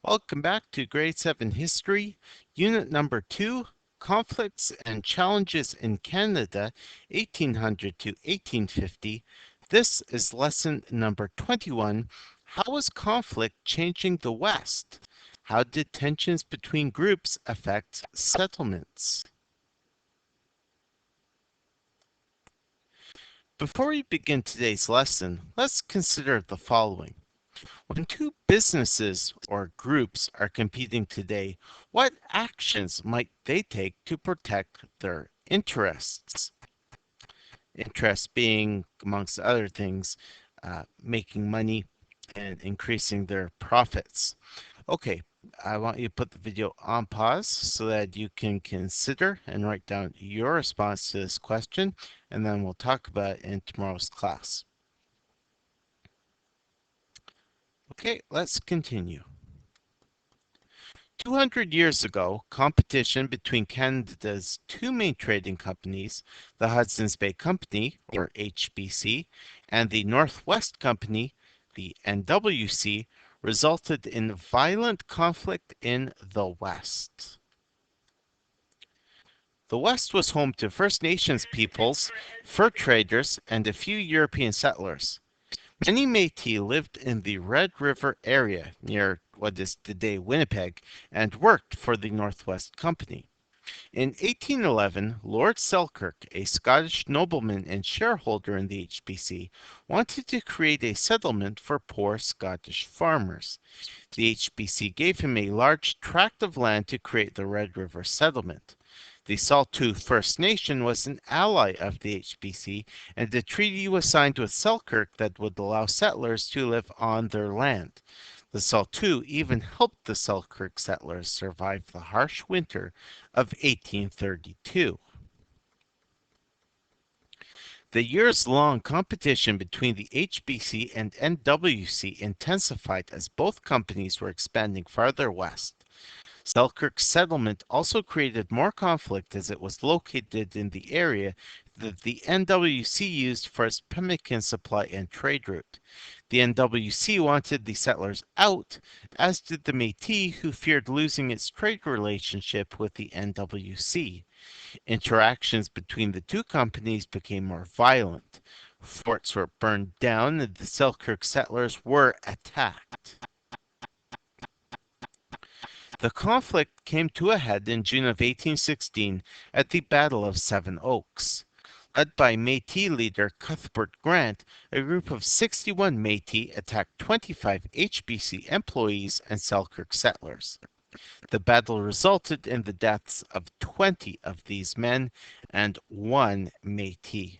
Welcome back to Grade 7 History, Unit Number 2, Conflicts and Challenges in Canada, 1800 to 1850. This is Lesson Number 21, How is Conflict Changing the West? How did tensions between groups affect settlements? Before we begin today's lesson, let's consider the following. When two businesses or groups are competing today, what actions might they take to protect their interests? Interests being, amongst other things, making money and increasing their profits. Okay, I want you to put the video on pause so that you can consider and write down your response to this question, and then we'll talk about it in tomorrow's class. Okay, let's continue. 200 years ago, competition between Canada's two main trading companies, the Hudson's Bay Company, or HBC, and the Northwest Company, the NWC, resulted in violent conflict in the West. The West was home to First Nations peoples, fur traders, and a few European settlers. Many Métis lived in the Red River area near what is today Winnipeg and worked for the Northwest Company. In 1811, Lord Selkirk, a Scottish nobleman and shareholder in the HBC, wanted to create a settlement for poor Scottish farmers. The HBC gave him a large tract of land to create the Red River settlement. The Saulteaux First Nation was an ally of the HBC, and a treaty was signed with Selkirk that would allow settlers to live on their land. The Saulteaux even helped the Selkirk settlers survive the harsh winter of 1832. The years-long competition between the HBC and NWC intensified as both companies were expanding farther west. Selkirk's settlement also created more conflict as it was located in the area that the NWC used for its pemmican supply and trade route. The NWC wanted the settlers out, as did the Métis, who feared losing its trade relationship with the NWC. Interactions between the two companies became more violent. Forts were burned down and the Selkirk settlers were attacked. The conflict came to a head in June of 1816 at the Battle of Seven Oaks. Led by Métis leader Cuthbert Grant, a group of 61 Métis attacked 25 HBC employees and Selkirk settlers. The battle resulted in the deaths of 20 of these men and 1 Métis.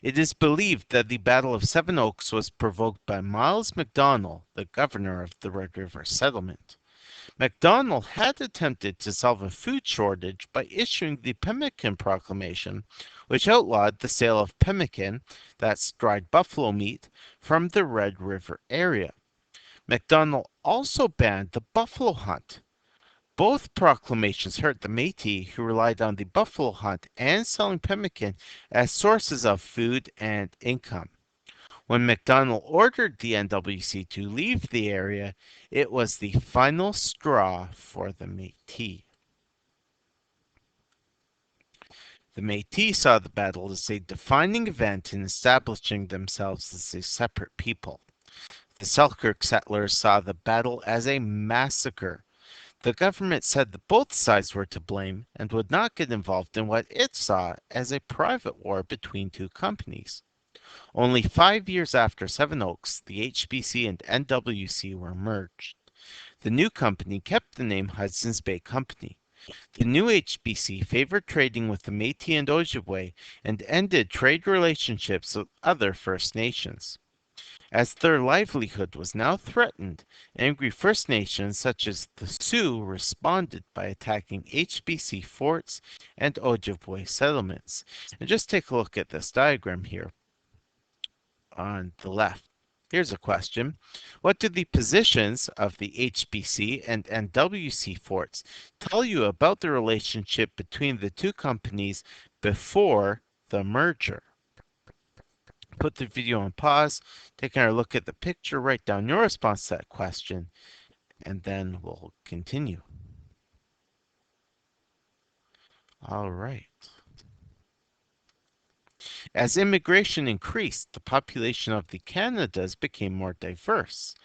It is believed that the Battle of Seven Oaks was provoked by Miles Macdonell, the governor of the Red River settlement. Macdonell had attempted to solve a food shortage by issuing the Pemmican Proclamation, which outlawed the sale of pemmican, that's dried buffalo meat, from the Red River area. Macdonell also banned the buffalo hunt. Both proclamations hurt the Métis, who relied on the buffalo hunt and selling pemmican as sources of food and income. When Macdonell ordered the NWC to leave the area, it was the final straw for the Métis. The Métis saw the battle as a defining event in establishing themselves as a separate people. The Selkirk settlers saw the battle as a massacre. The government said that both sides were to blame and would not get involved in what it saw as a private war between two companies. Only 5 years after Seven Oaks, the HBC and NWC were merged. The new company kept the name Hudson's Bay Company. The new HBC favored trading with the Métis and Ojibwe and ended trade relationships with other First Nations. As their livelihood was now threatened, angry First Nations such as the Sioux responded by attacking HBC forts and Ojibwe settlements. And just take a look at this diagram here on the left. Here's a question. What do the positions of the HBC and NWC forts tell you about the relationship between the two companies before the merger? Put the video on pause, take a look at the picture, write down your response to that question, and then we'll continue. All right. As immigration increased, the population of the Canadas became more diverse.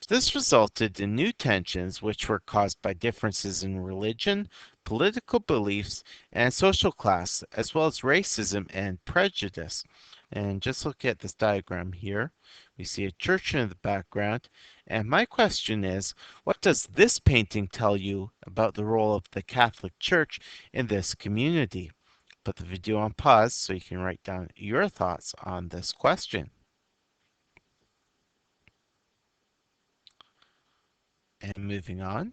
This resulted in new tensions which were caused by differences in religion, political beliefs, and social class, as well as racism and prejudice. And just look at this diagram here. We see a church in the background. And my question is, what does this painting tell you about the role of the Catholic Church in this community? Put the video on pause so you can write down your thoughts on this question. And moving on.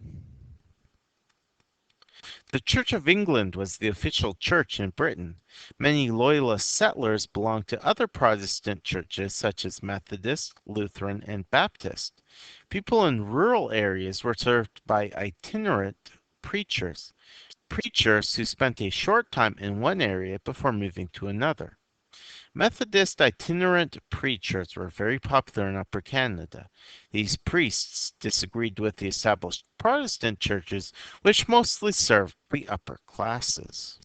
The Church of England was the official church in Britain. Many Loyalist settlers belonged to other Protestant churches such as Methodist, Lutheran, and Baptist. People in rural areas were served by itinerant preachers, preachers who spent a short time in one area before moving to another. Methodist itinerant preachers were very popular in Upper Canada. These priests disagreed with the established Protestant churches, which mostly served the upper classes.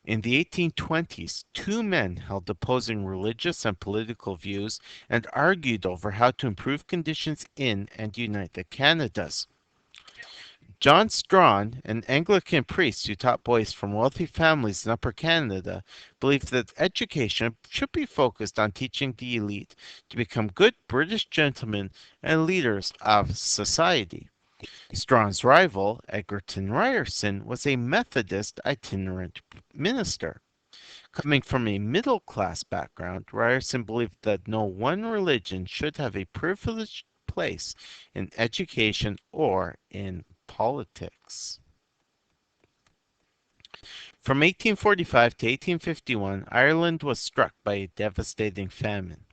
In the 1820s, two men held opposing religious and political views and argued over how to improve conditions in and unite the Canadas. John Strachan, an Anglican priest who taught boys from wealthy families in Upper Canada, believed that education should be focused on teaching the elite to become good British gentlemen and leaders of society. Strachan's rival, Egerton Ryerson, was a Methodist itinerant minister. Coming from a middle-class background, Ryerson believed that no one religion should have a privileged place in education or in politics. From 1845 to 1851, Ireland was struck by a devastating famine.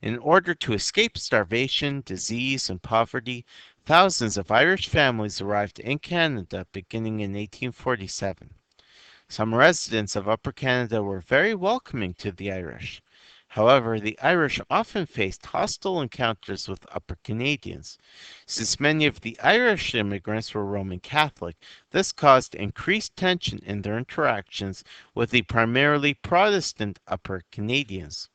In order to escape starvation, disease, and poverty, thousands of Irish families arrived in Canada beginning in 1847. Some residents of Upper Canada were very welcoming to the Irish. However, the Irish often faced hostile encounters with Upper Canadians. Since many of the Irish immigrants were Roman Catholic, this caused increased tension in their interactions with the primarily Protestant Upper Canadians.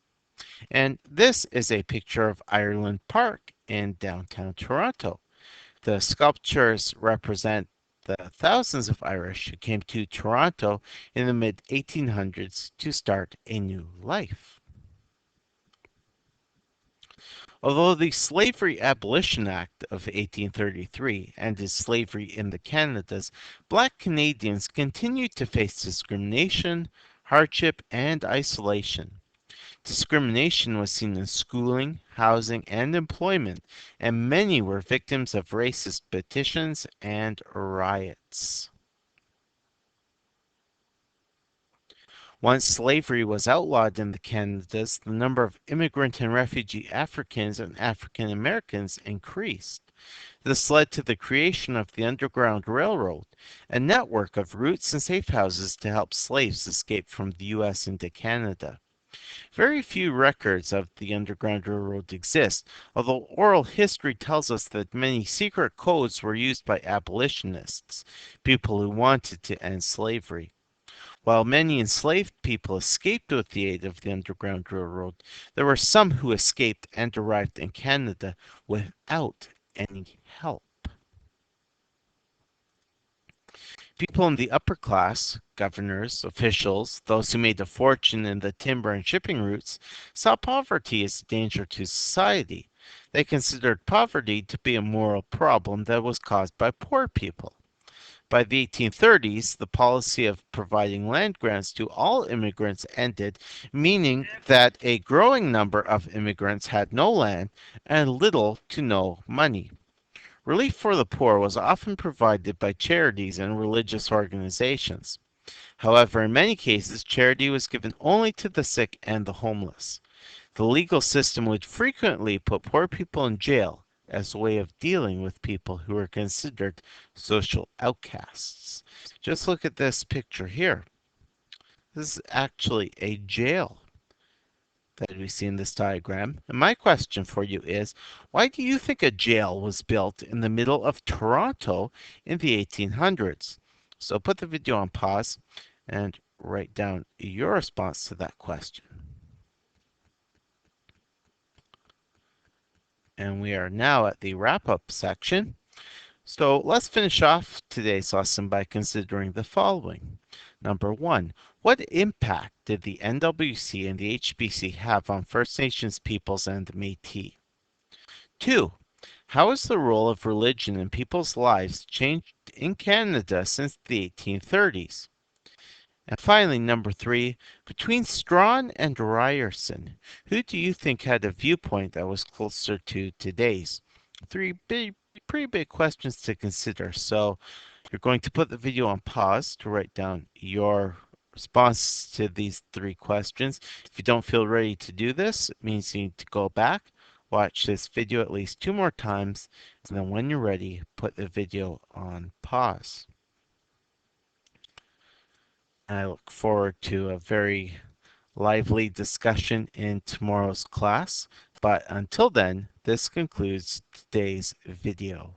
And this is a picture of Ireland Park in downtown Toronto. The sculptures represent the thousands of Irish who came to Toronto in the mid 1800s to start a new life. Although the Slavery Abolition Act of 1833 ended slavery in the Canadas, Black Canadians continued to face discrimination, hardship, and isolation. Discrimination was seen in schooling, housing, and employment, and many were victims of racist petitions and riots. Once slavery was outlawed in the Canadas, the number of immigrant and refugee Africans and African Americans increased. This led to the creation of the Underground Railroad, a network of routes and safe houses to help slaves escape from the U.S. into Canada. Very few records of the Underground Railroad exist, although oral history tells us that many secret codes were used by abolitionists, people who wanted to end slavery. While many enslaved people escaped with the aid of the Underground Railroad, there were some who escaped and arrived in Canada without any help. People in the upper class, governors, officials, those who made a fortune in the timber and shipping routes, saw poverty as a danger to society. They considered poverty to be a moral problem that was caused by poor people. By the 1830s, the policy of providing land grants to all immigrants ended, meaning that a growing number of immigrants had no land and little to no money. Relief for the poor was often provided by charities and religious organizations. However, in many cases, charity was given only to the sick and the homeless. The legal system would frequently put poor people in jail as a way of dealing with people who were considered social outcasts. Just look at this picture here. This is actually a jail. that we see in this diagram. And my question for you is, why do you think a jail was built in the middle of Toronto in the 1800s? So put the video on pause and write down your response to that question. And we are now at the wrap-up section. So let's finish off today's lesson by considering the following. Number one, what impact did the NWC and the HBC have on First Nations peoples and the Métis? Two, how has the role of religion in people's lives changed in Canada since the 1830s? And finally, number three, between Strawn and Ryerson, who do you think had a viewpoint that was closer to today's? Pretty big questions to consider. So you're going to put the video on pause to write down your response to these three questions. If you don't feel ready to do this, it means you need to go back, watch this video at least 2 more times, and then when you're ready, put the video on pause. I look forward to a very lively discussion in tomorrow's class. But until then, this concludes today's video.